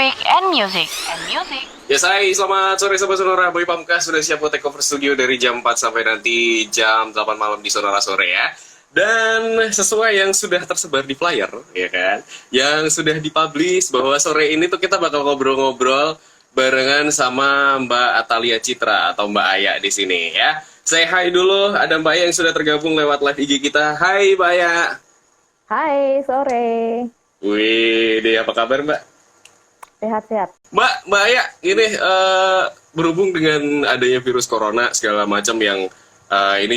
Music and Music and Music. Ya saya selamat sore Sobat Sonora. Boy Pamungkas sudah siap buat take over studio dari jam 4 sampai nanti jam 8 malam di Sonora Sore ya. Dan sesuai yang sudah tersebar di flyer, ya kan, yang sudah dipublish bahwa sore ini tuh kita bakal ngobrol-ngobrol barengan sama Mbak Atalia Citra atau Mbak Aya di sini ya. Say hi dulu, ada Mbak Aya yang sudah tergabung lewat live IG kita. Hai Mbak Aya. Hai, sore. Wih, deh apa kabar Mbak? Sehat-sehat. Mbak Aya, ini berhubung dengan adanya virus corona segala macam yang ini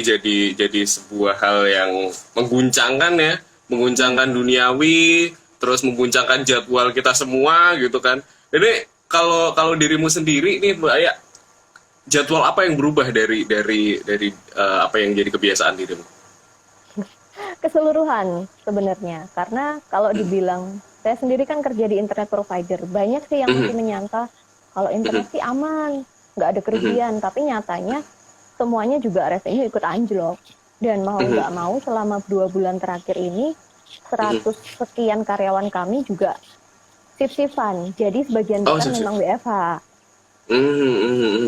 jadi sebuah hal yang mengguncangkan ya, mengguncangkan duniawi, terus mengguncangkan jadwal kita semua gitu kan. Jadi kalau dirimu sendiri nih Mbak Aya, jadwal apa yang berubah dari apa yang jadi kebiasaan dirimu? Keseluruhan sebenarnya. Karena kalau dibilang, saya sendiri kan kerja di internet provider. Banyak sih yang masih menyangka kalau internet sih aman, nggak ada kerugian. Tapi nyatanya semuanya juga revenue ikut anjlok. Dan mau nggak mau selama 2 bulan terakhir ini 100 sekian karyawan kami juga shift-shiftan. Jadi sebagian besar memang WFH.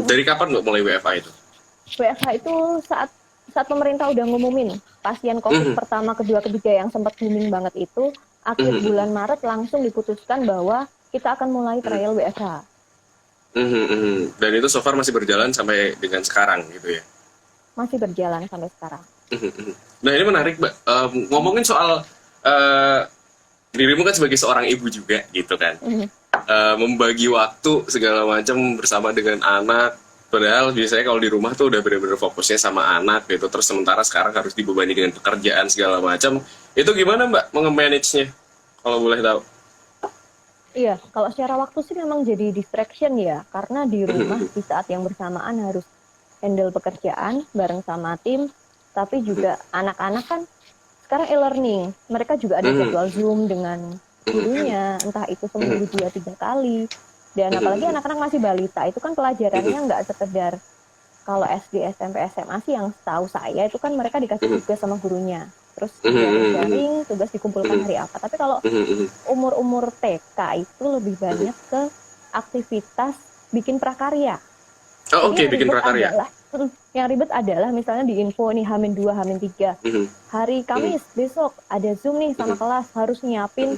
Dari kapan Mbak mulai WFH itu? WFH itu saat pemerintah udah ngumumin pasien COVID pertama, kedua, ketiga yang sempat booming banget itu, akhir bulan Maret langsung diputuskan bahwa kita akan mulai trial WFH. Dan itu so far masih berjalan sampai dengan sekarang gitu ya? Masih berjalan sampai sekarang. Nah ini menarik Mbak, ngomongin soal dirimu kan sebagai seorang ibu juga gitu kan, membagi waktu segala macam bersama dengan anak. Padahal biasanya kalau di rumah tuh udah benar-benar fokusnya sama anak gitu. Terus sementara sekarang harus dibebani dengan pekerjaan segala macam. Itu gimana Mbak mengemanage-nya? Kalau boleh tahu. Iya, kalau secara waktu sih memang jadi distraction ya. Karena di rumah di saat yang bersamaan harus handle pekerjaan bareng sama tim. Tapi juga anak-anak kan sekarang e-learning. Mereka juga ada jadwal Zoom dengan gurunya. Entah itu seminggu 2-3 kali. Dan apalagi anak-anak masih balita, itu kan pelajarannya nggak sekedar kalau SD, SMP, SMA sih yang setahu saya itu kan mereka dikasih tugas sama gurunya. Terus sharing, tugas dikumpulkan hari apa. Tapi kalau umur-umur TK itu lebih banyak ke aktivitas bikin prakarya. Oh oke, bikin prakarya. Yang ribet adalah misalnya di info nih H-2, H-3. Hari Kamis besok ada Zoom nih sama kelas, harus nyiapin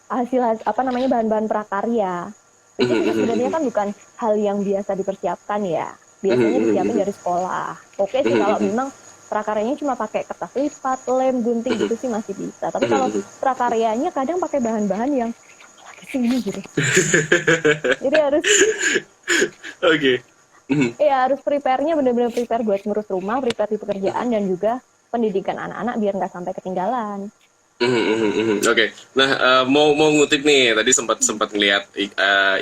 bahan-bahan prakarya. Itu sebenarnya kan bukan hal yang biasa dipersiapkan ya. Biasanya disiapin dari sekolah. Oke sih kalau memang prakaryanya cuma pakai kertas lipat, lem, gunting gitu sih masih bisa. Tapi kalau prakaryanya kadang pakai bahan-bahan yang sini gitu. Jadi harus ya harus prepare-nya benar-benar prepare buat ngurus rumah, prepare di pekerjaan dan juga pendidikan anak-anak biar nggak sampai ketinggalan. Oke. Nah, mau ngutip nih, tadi sempat ngeliat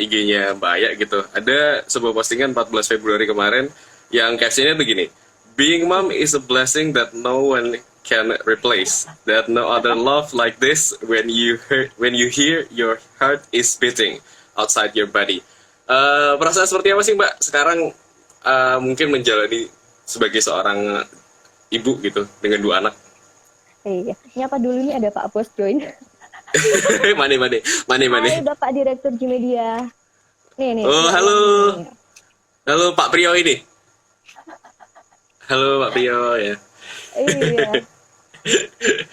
IG-nya Mbak Aya gitu. Ada sebuah postingan 14 Februari kemarin yang captionnya begini, "Being mom is a blessing that no one can replace. That no other love like this when you hear your heart is beating outside your body." Perasaan seperti apa sih Mbak sekarang mungkin menjalani sebagai seorang ibu gitu dengan 2 anak? Iya, nyapa dulu nih ada Pak Bos join. Mana. Hai Bapak Direktur Gmedia. Nih. Oh, halo. Nih. Halo Pak Priyo ini. Halo Pak Priyo ya. Iya.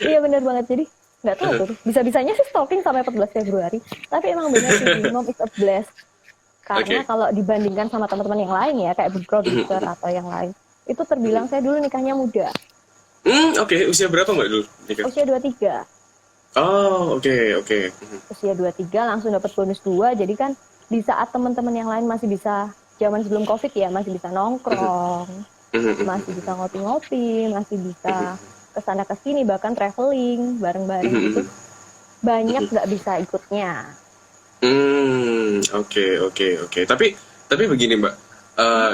Iya benar banget. Jadi nggak tahu tuh. Bisa-bisanya sih stalking sampai 14 Februari. Tapi emang benar sih, mom is a bless. Karena kalau dibandingkan sama teman-teman yang lain ya, kayak produser atau yang lain, itu terbilang saya dulu nikahnya muda. Oke. Usia berapa Mbak dulu nikah? Usia 23. Oh, oke. Usia 23 langsung dapat bonus 2. Jadi kan di saat teman-teman yang lain masih bisa, zaman sebelum Covid ya, masih bisa nongkrong, masih bisa ngopi-ngopi, masih bisa kesana kesini, bahkan traveling bareng-bareng gitu. Banyak nggak bisa ikutnya. Oke. Tapi begini Mbak,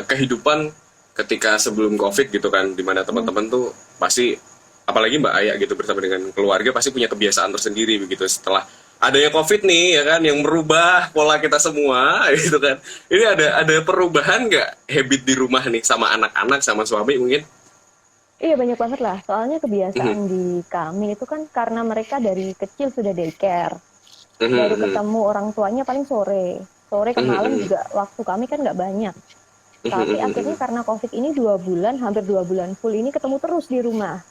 kehidupan ketika sebelum Covid gitu kan, dimana teman-teman tuh pasti, apalagi Mbak Aya gitu bersama dengan keluarga pasti punya kebiasaan tersendiri begitu. Setelah adanya Covid nih ya kan, yang merubah pola kita semua gitu kan. Ini ada perubahan nggak habit di rumah nih sama anak-anak, sama suami mungkin? Iya banyak banget lah, soalnya kebiasaan di kami itu kan karena mereka dari kecil sudah daycare. Baru ketemu orang tuanya paling sore ke malam juga waktu kami kan nggak banyak. Tapi akhirnya karena COVID ini 2 bulan, hampir 2 bulan full ini ketemu terus di rumah.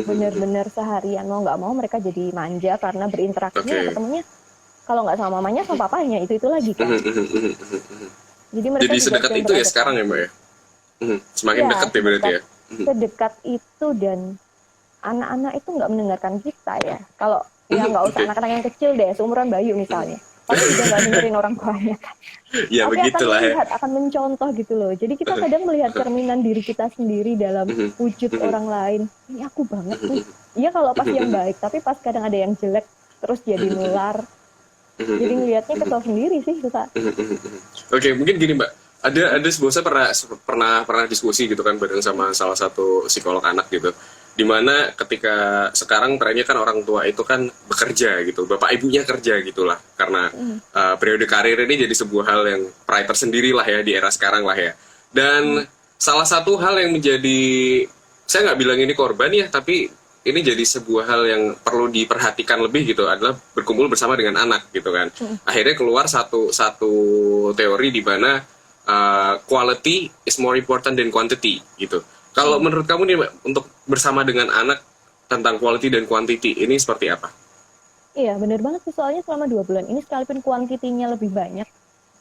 Bener-bener seharian mau nggak mau mereka jadi manja karena berinteraksinya ketemunya kalau nggak sama mamanya sama papanya itu lagi kan. Jadi mereka Jadi juga sedekat sering itu ya berdekat. sekarang ya Mbak ya? Semakin Ya, dekat ya berarti ya? sedekat itu dan anak-anak itu nggak mendengarkan kita ya. Kalau ya nggak usah Oke. anak-anak yang kecil deh, seumuran Bayu misalnya. Pasti juga nggak dengerin orang tuanya kan. Ya Tapi akan begitulah ya. melihat, akan mencontoh gitu loh. Jadi kita kadang melihat cerminan diri kita sendiri dalam wujud orang lain. Ini aku banget nih. Iya kalau pas yang baik, tapi pas kadang ada yang jelek, terus jadi nular. Jadi ngelihatnya kesel sendiri sih kita. Oke, mungkin gini Mbak. Ada sebuah saya pernah diskusi gitu kan bareng sama salah satu psikolog anak gitu. Dimana ketika sekarang trennya kan orang tua itu kan bekerja gitu, bapak ibunya kerja gitulah, karena periode karir ini jadi sebuah hal yang pride tersendiri lah ya di era sekarang lah ya. Dan salah satu hal yang menjadi, saya nggak bilang ini korban ya, tapi ini jadi sebuah hal yang perlu diperhatikan lebih gitu adalah berkumpul bersama dengan anak gitu kan. Akhirnya keluar satu teori di mana quality is more important than quantity gitu. Kalau menurut kamu nih Mbak, untuk bersama dengan anak tentang quality dan quantity ini seperti apa? Iya bener banget sih, soalnya selama 2 bulan ini sekalipun kuantitinya lebih banyak,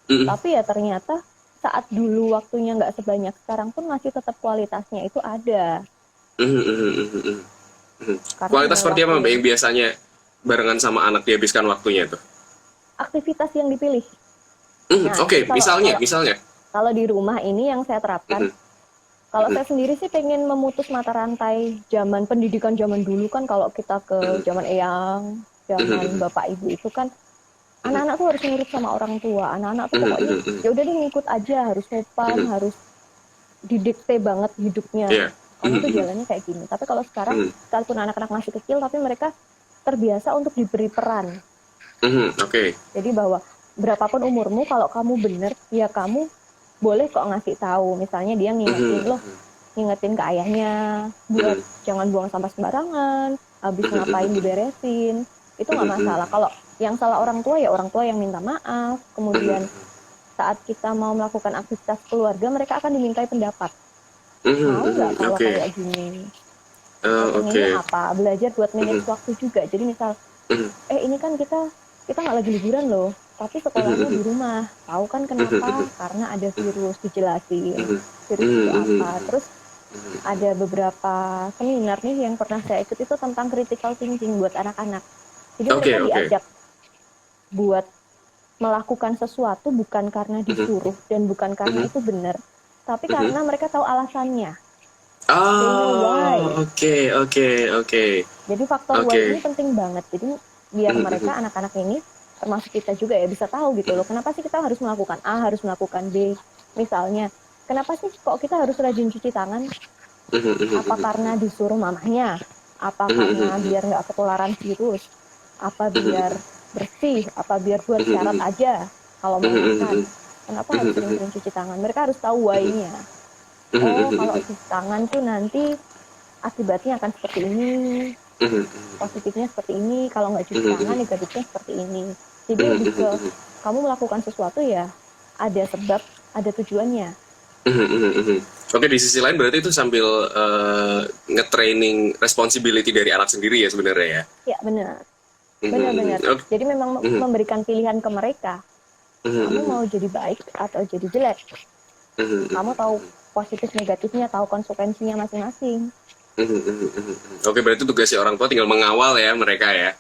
tapi ya ternyata saat dulu waktunya nggak sebanyak sekarang pun masih tetap kualitasnya itu ada. Karena Kualitas seperti apa Mbak waktu yang biasanya barengan sama anak dihabiskan waktunya itu? aktivitas yang dipilih. Oke, kalau- misalnya. Kalau di rumah ini yang saya terapkan, kalau saya sendiri sih pengen memutus mata rantai zaman pendidikan zaman dulu kan, kalau kita ke zaman eyang, zaman bapak ibu itu kan anak-anak tuh harus nurut sama orang tua. Anak-anak tuh pokoknya ya udah deh ngikut aja, harus sopan, harus didikte banget hidupnya. Iya. Kamu tuh jalannya kayak gini. Tapi kalau sekarang, sekalipun anak-anak masih kecil, tapi mereka terbiasa untuk diberi peran. Oke. Jadi bahwa berapapun umurmu, kalau kamu bener, ya kamu boleh kok ngasih tahu. Misalnya dia ngingetin loh, ngingetin ke ayahnya, buat jangan buang sampah sembarangan, habis ngapain diberesin, itu nggak masalah. Kalau yang salah orang tua ya orang tua yang minta maaf. Kemudian saat kita mau melakukan aktivitas keluarga, mereka akan dimintai pendapat. Mau nggak kalau Oke. kayak gini? Oke. Ini apa? Belajar buat manage waktu juga. Jadi misal, ini kan kita nggak lagi liburan loh, tapi sekolahnya di rumah. Tahu kan kenapa? Karena ada virus, dijelasin. Virus itu apa? Terus ada beberapa seminar nih yang pernah saya ikut itu tentang critical thinking buat anak-anak. Jadi mereka diajak buat melakukan sesuatu bukan karena disuruh dan bukan karena itu benar, tapi karena mereka tahu alasannya. Oke. Jadi faktor why ini penting banget. Jadi biar mereka anak-anak ini, termasuk kita juga ya, bisa tahu gitu loh, kenapa sih kita harus melakukan A, harus melakukan B. Misalnya, kenapa sih kok kita harus rajin cuci tangan? Apa karena disuruh mamahnya? Apa karena biar nggak ketularan virus? Apa biar bersih? Apa biar buat syarat aja kalau mau makan? Kenapa harus sering-sering cuci tangan? Mereka harus tahu why-nya. Oh, kalau cuci tangan tuh nanti akibatnya akan seperti ini. Positifnya seperti ini, kalau nggak cuci tangan negatifnya seperti ini. Jadi lebih ke kamu melakukan sesuatu ya ada sebab, ada tujuannya. Oke, di sisi lain berarti itu sambil nge-training responsibility dari anak sendiri ya sebenarnya ya? Ya benar. Benar-benar. Jadi memang memberikan pilihan ke mereka. Kamu mau jadi baik atau jadi jelek. Kamu tahu positif negatifnya, tahu konsekuensinya masing-masing. Oke, berarti tugasnya orang tua tinggal mengawal ya mereka ya.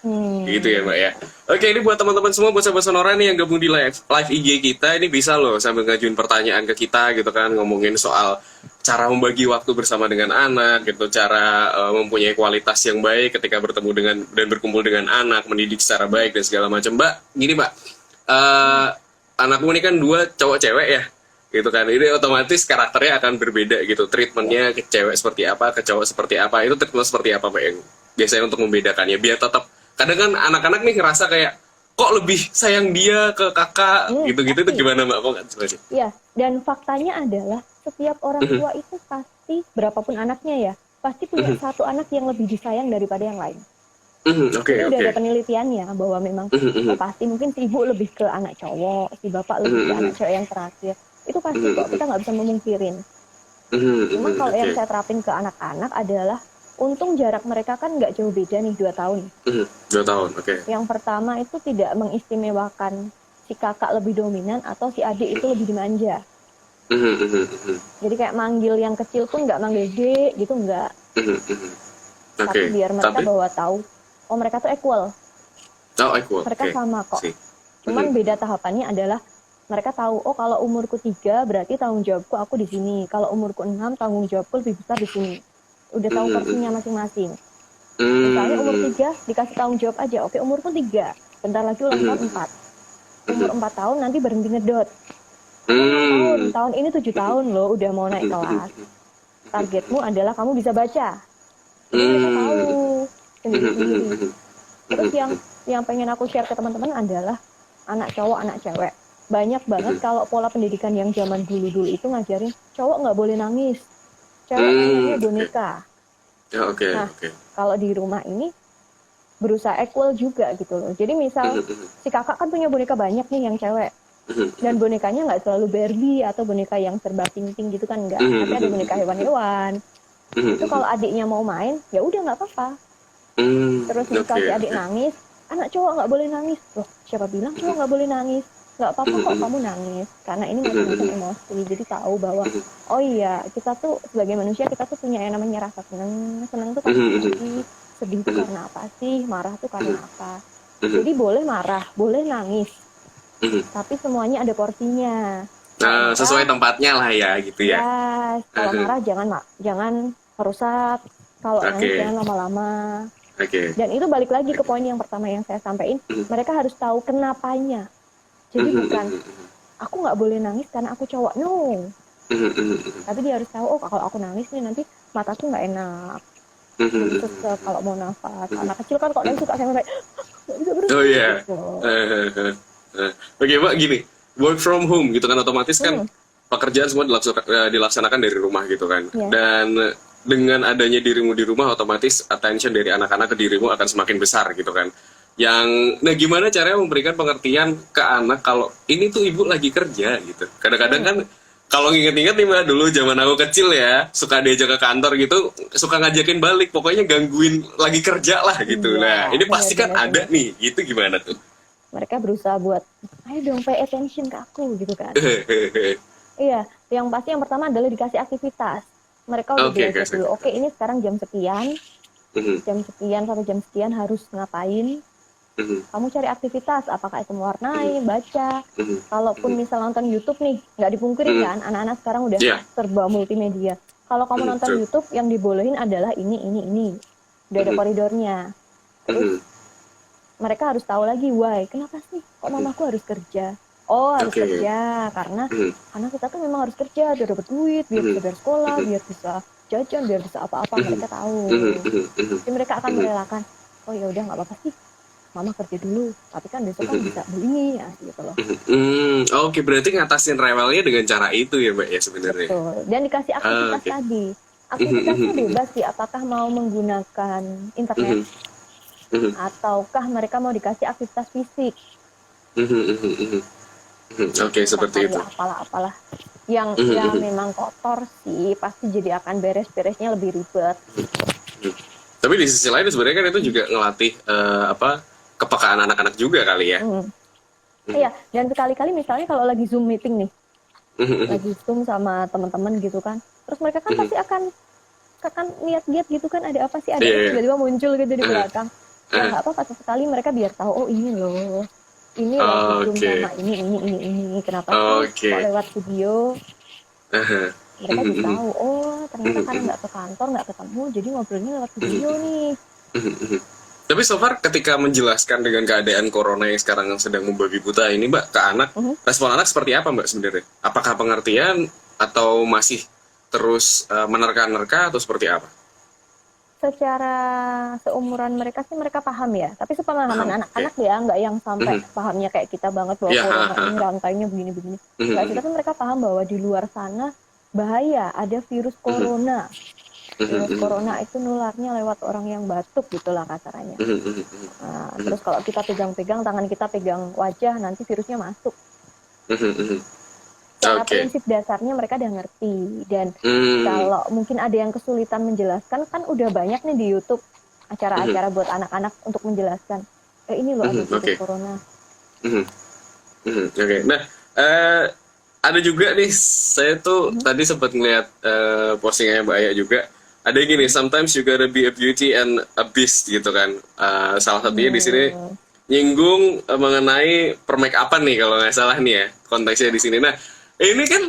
Gitu ya Mbak ya. Oke, ini buat teman-teman semua, buat sahabat Sonora nih yang gabung di live IG kita, ini bisa loh sambil ngajuin pertanyaan ke kita gitu kan, ngomongin soal cara membagi waktu bersama dengan anak gitu, cara mempunyai kualitas yang baik ketika bertemu dengan dan berkumpul dengan anak, mendidik secara baik dan segala macam. Mbak, gini Mbak, anakmu ini kan 2 cowok cewek ya, gitu kan, ini otomatis karakternya akan berbeda gitu, treatmentnya ke cewek seperti apa, ke cowok seperti apa, itu treatment seperti apa Mbak yang biasanya untuk membedakannya, biar tetap, kadang kan anak-anak nih ngerasa kayak kok lebih sayang dia ke kakak gitu-gitu, itu gimana Mbak? Kok nggak coba sih? Ya, dan faktanya adalah setiap orang tua itu pasti, berapapun anaknya ya, pasti punya satu anak yang lebih disayang daripada yang lain. Oke, Ini udah oke. ada penelitiannya bahwa memang pasti mungkin si ibu lebih ke anak cowok, si bapak lebih ke anak cewek yang terakhir. Itu pasti kok, kita nggak bisa memungkirin. Cuma kalau yang Oke. saya terapin ke anak-anak adalah, untung jarak mereka kan nggak jauh beda nih, 2 tahun. 2 tahun, oke. Yang pertama itu tidak mengistimewakan si kakak lebih dominan atau si adik itu lebih dimanja. Jadi kayak manggil yang kecil pun nggak manggil dek gitu, nggak. Oke. Tapi biar mereka Tapi, bawa tahu, oh mereka tuh equal, oh, equal. mereka Oke. sama kok. See. Cuman beda tahapannya adalah mereka tahu, oh kalau umurku 3 berarti tanggung jawabku aku di sini. Kalau umurku 6 tanggung jawabku lebih besar di sini. Udah tahu porsinya masing-masing. Misalnya umur 3 dikasih tanggung jawab aja. Oke, umurku 3, bentar lagi ulang tahun 4. Umur 4 tahun nanti berhenti ngedot. Tahun ini 7 tahun loh, udah mau naik kelas. Targetmu adalah kamu bisa baca. Jadi mereka tahu sendiri-sendiri. Terus yang pengen aku share ke teman-teman adalah anak cowok, anak cewek. Banyak banget kalau pola pendidikan yang zaman dulu-dulu itu ngajarin cowok nggak boleh nangis, cewek mainannya boneka. Ya, oke, Nah, oke. kalau di rumah ini berusaha equal juga gitu loh. Jadi misal si kakak kan punya boneka banyak nih yang cewek. Dan bonekanya nggak selalu Barbie atau boneka yang serba pink-pink gitu kan, nggak. Tapi ada boneka hewan-hewan. Itu kalau adiknya mau main, ya udah nggak apa-apa. Terus misal si adik nangis, anak cowok nggak boleh nangis. Loh, siapa bilang cowok nggak boleh nangis? Nggak apa-apa kok kamu nangis. Karena ini macam-macam emosi. Jadi tahu bahwa, oh iya, kita tuh sebagai manusia, kita tuh punya yang namanya rasa seneng. Seneng tuh karena apa sih? Sedih tuh karena apa sih? Marah tuh karena apa? Jadi boleh marah, boleh nangis. Tapi semuanya ada porsinya. Nah, sesuai tempatnya lah ya, gitu ya. Ya, kalau marah jangan merusak. Kalau nangis Oke. jangan lama-lama. Oke. Dan itu balik lagi ke poin yang pertama yang saya sampaikan. Mereka harus tahu kenapanya. Jadi bukan aku nggak boleh nangis karena aku cowok, no. Tapi dia harus tahu, oh kalau aku nangis nih nanti mataku nggak enak. Terus kalau mau nafas, anak kecil kan kok nangis suka sampai nggak bisa berhenti. Oh iya. Gitu. Oke, Mbak, gini. Work from home gitu kan, otomatis kan pekerjaan semua dilaksanakan dari rumah gitu kan. Iya. Dan dengan adanya dirimu di rumah, otomatis attention dari anak-anak ke dirimu akan semakin besar gitu kan. Nah gimana caranya memberikan pengertian ke anak kalau ini tuh ibu lagi kerja gitu. Kadang-kadang kan kalau nginget-nginget nih Mbak, dulu zaman aku kecil ya, suka diajak ke kantor gitu, suka ngajakin balik, pokoknya gangguin lagi kerja lah gitu. Iya, Nah, ini pasti kan benar-benar. ada nih, gitu gimana tuh? Mereka berusaha buat, ayo dong pay attention ke aku gitu kan. Iya, yang pasti yang pertama adalah dikasih aktivitas. Mereka udah Oke, diajak kasih dulu, oke ini sekarang jam sekian sampai jam sekian harus ngapain. Kamu cari aktivitas, apakah itu mewarnai, baca. Kalaupun misal nonton YouTube nih, nggak dipungkiri kan, anak-anak sekarang udah Iya. serba multimedia. Kalau kamu nonton true. YouTube, yang dibolehin adalah ini. Udah ada koridornya. Terus mereka harus tahu lagi, why, kenapa sih kok mamaku harus kerja? Oh, harus Oke. kerja karena kita tuh memang harus kerja biar dapat duit, biar bisa bayar sekolah, biar bisa jajan, biar bisa apa-apa. Mereka tahu. Jadi mereka akan merelakan, oh ya udah nggak apa-apa sih, mama kerja dulu, tapi kan besok kan bisa beli ya gitu loh. Oke, berarti ngatasin rewelnya dengan cara itu ya Mbak ya sebenarnya. Betul. Dan dikasih aktivitas Oke. tadi. Aktivitasnya bebas sih, apakah mau menggunakan internet ataukah mereka mau dikasih aktivitas fisik. Oke, seperti itu. Ya, apalah yang memang kotor sih pasti jadi akan beres-beresnya lebih ribet. Tapi di sisi lain sebenarnya kan itu juga ngelatih kepekaan anak-anak juga kali ya. Iya, dan sekali-kali misalnya kalau lagi Zoom meeting nih, lagi Zoom sama teman-teman gitu kan, terus mereka kan pasti akan lihat-lihat gitu kan, ada apa sih, ada Iya. tiba-tiba muncul gitu di belakang. Ya nggak apa-apa, sekali mereka biar tahu, oh ini loh, ini lagi Zoom Oke. sama ini, kenapa Oke. sih kok lewat video. Mereka bisa tahu, oh ternyata karena nggak ke kantor, nggak ketemu, jadi ngobrolnya lewat video nih. Tapi so far ketika menjelaskan dengan keadaan corona yang sekarang sedang membabi buta ini Mbak ke anak, respon anak seperti apa Mbak sebenarnya? Apakah pengertian atau masih terus menerka-nerka atau seperti apa? Secara seumuran mereka sih mereka paham ya, tapi sepemahaman Paham, anak-anak ya, nggak yang sampai pahamnya kayak kita banget bahwa Iya, corona ini rantainya begini-begini. Nggak sih, tapi mereka paham bahwa di luar sana bahaya, ada virus corona. Virus corona itu nularnya lewat orang yang batuk gitulah kasarannya. Nah, terus kalau kita pegang-pegang, tangan kita pegang wajah, nanti virusnya masuk. Secara prinsip dasarnya mereka udah ngerti. Dan kalau mungkin ada yang kesulitan menjelaskan, kan udah banyak nih di YouTube acara-acara buat anak-anak untuk menjelaskan. Ini loh ada virus corona. Oke. Nah, ada juga nih, saya tuh tadi sempat ngeliat postingannya Mbak Aya juga. Ada yang gini, sometimes you gotta be a beauty and a beast gitu kan. Salah satunya di sini nyinggung mengenai permake-upan nih kalau nggak salah nih ya konteksnya di sini. Nah, ini kan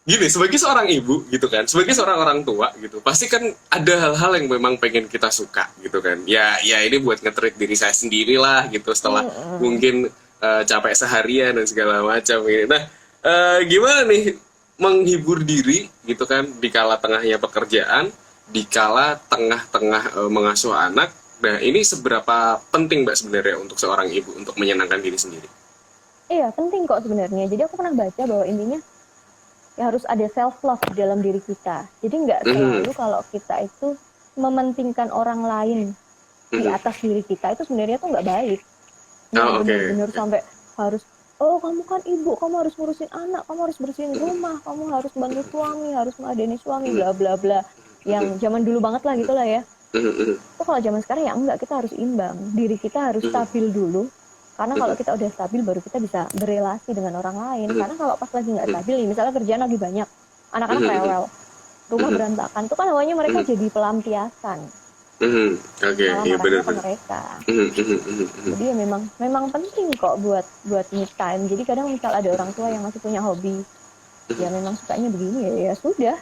gini, sebagai seorang ibu gitu kan, sebagai seorang orang tua gitu, pasti kan ada hal-hal yang memang pengen kita suka gitu kan. Ya ini buat nge-treat diri saya sendiri lah gitu setelah mungkin capek seharian dan segala macam ini. Nah, gimana nih menghibur diri gitu kan di kala tengahnya pekerjaan, di kala tengah-tengah mengasuh anak. Nah, ini seberapa penting Mbak sebenarnya untuk seorang ibu untuk menyenangkan diri sendiri? Iya, penting kok sebenarnya. Jadi aku pernah baca bahwa intinya ya harus ada self love di dalam diri kita. Jadi nggak selalu kalau kita itu mementingkan orang lain di atas diri kita, itu sebenarnya tuh nggak baik. Benar-benar sampai harus, kamu kan ibu, kamu harus ngurusin anak, kamu harus bersihin rumah, kamu harus bantu suami, harus meladeni suami, bla bla bla. Yang zaman dulu banget lah gitulah ya. Itu kalau zaman sekarang ya enggak, kita harus imbang. Diri kita harus stabil dulu. Karena kalau kita udah stabil baru kita bisa berelasi dengan orang lain. Karena kalau pas lagi nggak stabil nih, misalnya kerjaan lagi banyak, anak-anak rewel, rumah berantakan, itu kan awalnya mereka jadi pelampiasan. Iya benar. Mereka. Jadi ya memang penting kok buat me time. Jadi kadang misal ada orang tua yang masih punya hobi, ya memang sukanya begini ya sudah.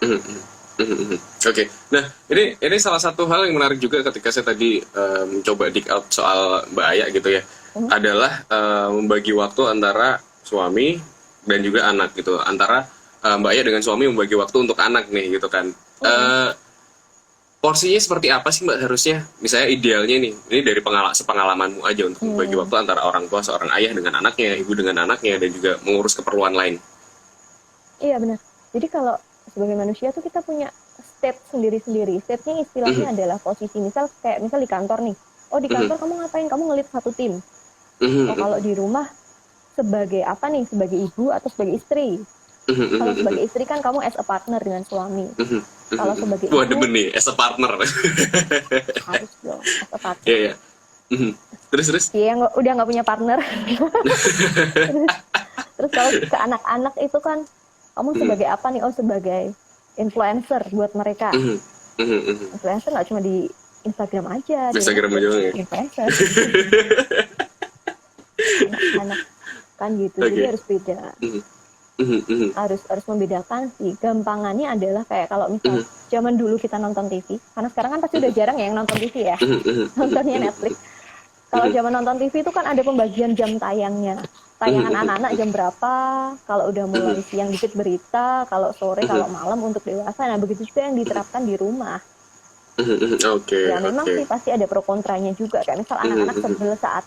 Oke. Nah, ini salah satu hal yang menarik juga ketika saya tadi mencoba dig out soal Mbak Aya gitu ya. Adalah membagi waktu antara suami dan juga anak gitu. Antara Mbak Aya dengan suami membagi waktu untuk anak nih gitu kan. Porsinya seperti apa sih Mbak harusnya? Misalnya idealnya nih, ini dari sepengalamanmu aja untuk membagi waktu antara orang tua seorang ayah dengan anaknya, ibu dengan anaknya, dan juga mengurus keperluan lain. Iya benar. Jadi kalau sebagai manusia tuh kita punya state sendiri-sendiri. State-nya istilahnya adalah posisi. Misal di kantor nih. Di kantor kamu ngapain? Kamu ngelit satu tim. Kalau di rumah sebagai apa nih? Sebagai ibu atau sebagai istri? Kalau sebagai istri kan kamu as a partner dengan suami. Kalau sebagai ibu, demen nih, as a partner. Harus dong, as a partner. Iya. Terus? Iya, udah nggak punya partner. Terus kalau ke anak-anak itu kan kamu sebagai apa nih? Sebagai influencer buat mereka. Influencer nggak cuma di Instagram aja. Instagram aja ya. Influencer. Anak-anak kan gitu, jadi harus beda. Harus membedakan sih. Gampangannya adalah kayak kalau misal zaman dulu kita nonton TV, karena sekarang kan pasti udah jarang ya yang nonton TV ya. Nontonnya Netflix. Kalau zaman nonton TV itu kan ada pembagian jam tayangnya. Tayangan anak-anak jam berapa, kalau udah mulai siang dikit berita, kalau sore, kalau malam untuk dewasa. Nah, begitu juga yang diterapkan di rumah. Ya memang sih pasti ada pro kontranya juga. Kayak misal anak-anak sebel saat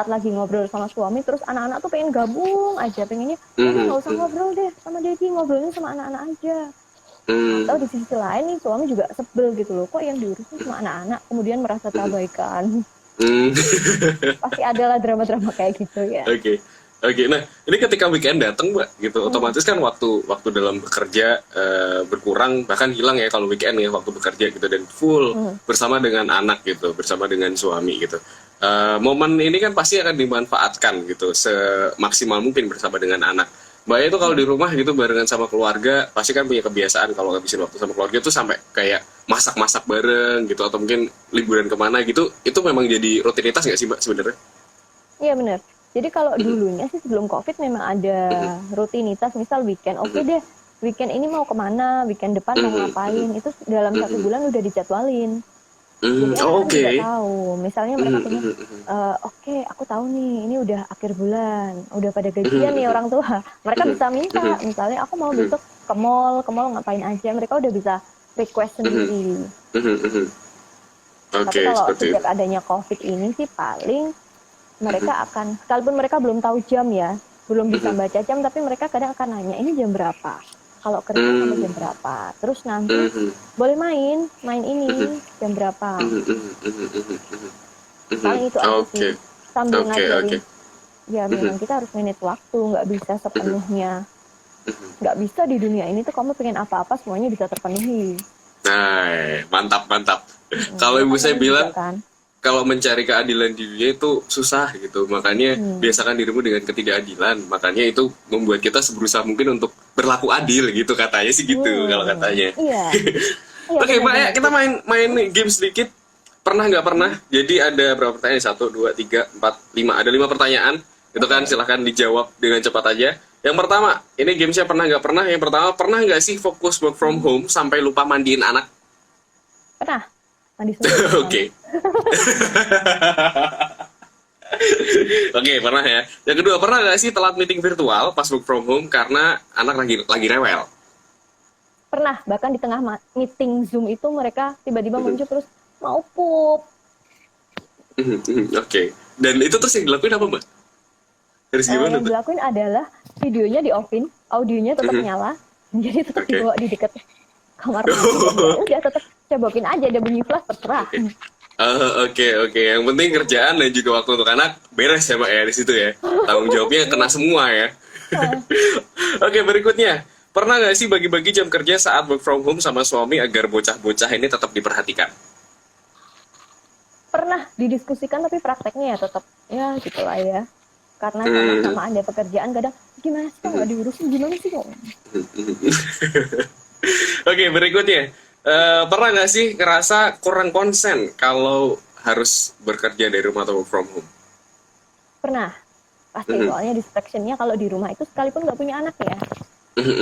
lagi ngobrol sama suami, terus anak-anak tuh pengen gabung aja, pengennya nggak usah ngobrol deh sama Dedi, ngobrolnya sama anak-anak aja. Atau di sisi lain nih suami juga sebel gitu loh, kok yang diurusin sama anak-anak, kemudian merasa terabaikan. Pasti adalah drama-drama kayak gitu ya. Oke. Nah, ini ketika weekend datang Mbak gitu, otomatis kan waktu dalam bekerja berkurang, bahkan hilang ya kalau weekend ya, waktu bekerja gitu, dan full bersama dengan anak gitu, bersama dengan suami gitu. Momen ini kan pasti akan dimanfaatkan gitu semaksimal mungkin bersama dengan anak. Mbak itu kalau di rumah gitu barengan sama keluarga, pasti kan punya kebiasaan kalau ngabisin waktu sama keluarga tuh sampai kayak masak-masak bareng gitu, atau mungkin liburan kemana gitu. Itu memang jadi rutinitas nggak sih Mbak sebenarnya? Iya benar. Jadi kalau dulunya sih sebelum COVID memang ada rutinitas, misal weekend, deh weekend ini mau kemana, weekend depan mau ngapain, itu dalam 1 bulan udah dijadwalin. Jadi anak-anak juga tahu, misalnya mereka pengen, aku tahu nih, ini udah akhir bulan, udah pada gajian nih orang tua, mereka bisa minta, misalnya aku mau besok ke mall ngapain aja, mereka udah bisa request sendiri. Tapi kalau sejak adanya COVID ini sih paling mereka akan, sekalipun mereka belum tahu jam ya, belum bisa baca jam, tapi mereka kadang akan nanya, ini jam berapa? kalau kerja sampai jam berapa, terus nanti boleh main ini jam berapa. Paling itu aja sih, sambil ngajarin. Ya memang kita harus manage waktu, nggak bisa sepenuhnya. Nggak bisa di dunia ini tuh kamu pengen apa-apa semuanya bisa terpenuhi. Nah, mantap. Kalau ibu saya bilang, kan? kalau mencari keadilan di dunia itu susah gitu. Makanya biasakan dirimu dengan ketidakadilan. Makanya itu membuat kita berusaha mungkin untuk berlaku adil gitu katanya sih gitu kalau katanya. Iya. Oke, Mbak, ya, kita main game sedikit. Pernah nggak pernah? Jadi ada berapa pertanyaan? 1, 2, 3, 4, 5. Ada 5 pertanyaan. Itu kan silahkan dijawab dengan cepat aja. Yang pertama, ini gamesnya pernah nggak pernah. Yang pertama, pernah nggak sih fokus work from home sampai lupa mandiin anak? Pernah. Mandi sendiri. Oke. Oke, pernah ya. Yang kedua, pernah nggak sih telat meeting virtual pas work from home karena anak lagi rewel? Pernah, bahkan di tengah meeting Zoom itu mereka tiba-tiba muncul terus mau pup. Oke. Dan itu terus yang dilakuin apa, Mbak? Harus gimana? Yang dilakuin adalah videonya di-offin, audionya tetap nyala, jadi tetap dibawa di dekat kamar mandi. Udah tetap cebokin aja, ada bunyi flash terserah. Oke. Yang penting kerjaan dan juga waktu untuk anak beres ya, Mbak ya, di situ ya. Tanggung jawabnya kena semua ya. Oke, berikutnya. Pernah nggak sih bagi-bagi jam kerja saat work from home sama suami agar bocah-bocah ini tetap diperhatikan? Pernah didiskusikan tapi prakteknya ya tetap ya gitulah ya. Karena sama-sama ada pekerjaan kadang gimana sih kok nggak diurusin, gimana sih kok. Oke, berikutnya. Pernah nggak sih ngerasa kurang konsen kalau harus bekerja dari rumah atau work from home? Pernah. Pasti soalnya distraction-nya kalau di rumah itu sekalipun nggak punya anak ya.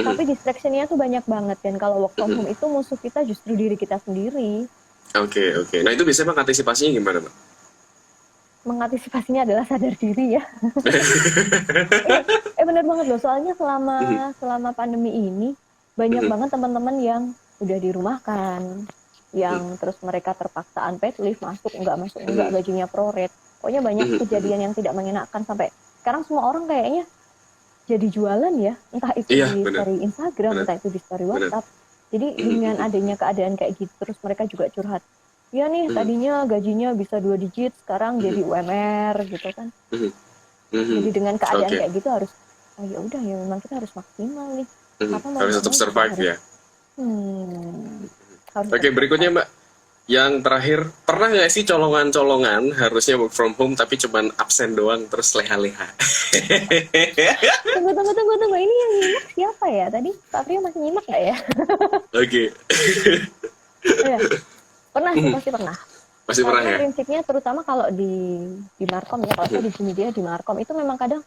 Tapi distraction-nya tuh banyak banget. Dan kalau work from home itu musuh kita justru diri kita sendiri. Oke. Nah itu biasanya mengantisipasinya gimana, Mbak? Mengantisipasinya adalah sadar diri ya. Bener banget loh. Soalnya selama pandemi ini banyak banget teman-teman yang udah dirumahkan, yang terus mereka terpaksa unpaid leave, masuk enggak gajinya prorate. Pokoknya banyak kejadian yang tidak mengenakan sampai sekarang semua orang kayaknya jadi jualan ya, entah itu di story Instagram, entah itu di story WhatsApp. Jadi dengan adanya keadaan kayak gitu, terus mereka juga curhat. Ya nih, tadinya gajinya bisa 2 digit, sekarang jadi UMR gitu kan. Jadi dengan keadaan kayak gitu harus, ya udah ya memang kita harus maksimal nih. Harus tetap survive ya. Oke, berikutnya Mbak. Yang terakhir, pernah nggak sih colongan-colongan harusnya work from home tapi cuman absen doang terus leha-leha? Tunggu. Ini yang nyimak siapa ya? Tadi Pak Prio masih nyimak nggak ya? Oke. Ya. Pernah sih, pasti pernah. Pasti pernah ya? Prinsipnya terutama kalau di Markom ya, kalau saya di sini dia di Markom itu memang kadang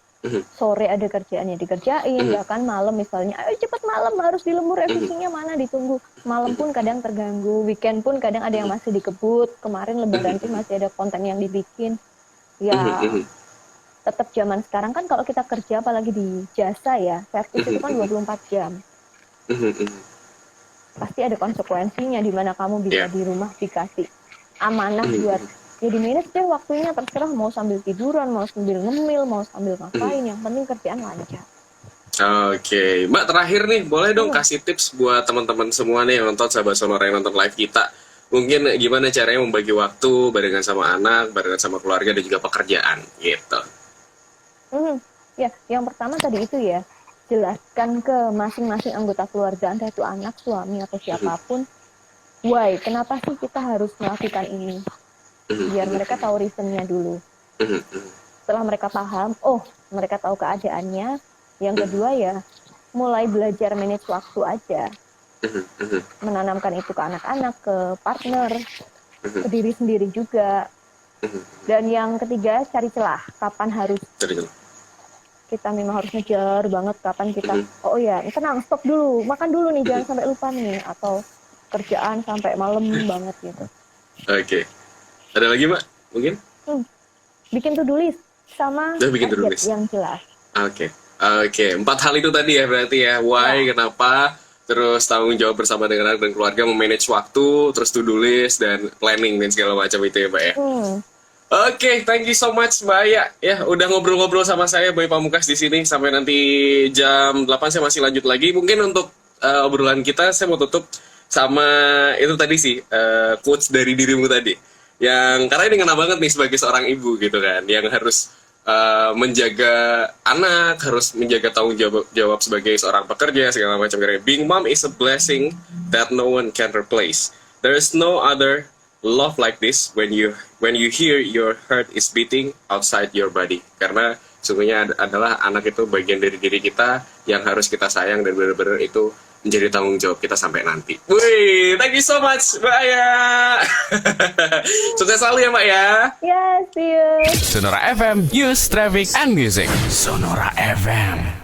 sore ada kerjaannya dikerjain, bahkan malam misalnya, ayo cepat malam harus dilembur revisinya mana ditunggu. Malam pun kadang terganggu, weekend pun kadang ada yang masih dikebut. Kemarin lebaran pun masih ada konten yang dibikin. Ya, tetap zaman sekarang kan kalau kita kerja apalagi di jasa ya, servis itu kan 24 jam. Pasti ada konsekuensinya di mana kamu bisa di rumah dikasih amanah buat ya di manage deh waktunya, terserah mau sambil tiduran, mau sambil ngemil, mau sambil ngapain, yang penting kerjaan lancar. Oke, Mbak terakhir nih, boleh dong kasih tips buat teman-teman semua nih yang nonton, sahabat Sonora yang nonton live kita. Mungkin gimana caranya membagi waktu barengan sama anak, barengan sama keluarga dan juga pekerjaan gitu. Ya, yang pertama tadi itu ya, jelaskan ke masing-masing anggota keluarga, entah itu anak, suami atau siapapun, why, kenapa sih kita harus melakukan ini? Biar mereka tahu reasonnya dulu. Setelah mereka paham, mereka tahu keadaannya. Yang kedua ya, mulai belajar manage waktu aja. Menanamkan itu ke anak-anak, ke partner, ke diri sendiri juga. Dan yang ketiga, cari celah. Kapan harus kita memang harus ngejar banget, kapan kita, tenang, stop dulu, makan dulu nih, jangan sampai lupa nih, atau kerjaan sampai malam banget gitu. Oke. Ada lagi Mbak? Mungkin? Bikin to-do list sama target yang jelas. Oke. 4 hal itu tadi ya berarti ya. Why, kenapa, terus tanggung jawab bersama dengan anak dan keluarga, memanage waktu, terus to-do list, dan planning dan segala macam itu ya Mbak ya. Oke, thank you so much Mbak Aya. Ya, udah ngobrol-ngobrol sama saya Boy Pamungkas di sini sampai nanti jam 8 saya masih lanjut lagi. Mungkin untuk obrolan kita, saya mau tutup sama itu tadi sih, quotes dari dirimu tadi. Yang karena ini ngena banget nih sebagai seorang ibu gitu kan, yang harus menjaga anak, harus menjaga tanggung jawab sebagai seorang pekerja segala macam. Karena being mom is a blessing that no one can replace. There is no other love like this when you hear your heart is beating outside your body. Karena sungguhnya adalah anak itu bagian dari diri kita yang harus kita sayang dan benar-benar itu menjadi tanggung jawab kita sampai nanti. Wih, thank you so much, Mbak Aya. Sukses selalu ya, Mbak ya. Yes, see you. Sonora FM, News, Traffic, and Music. Sonora FM.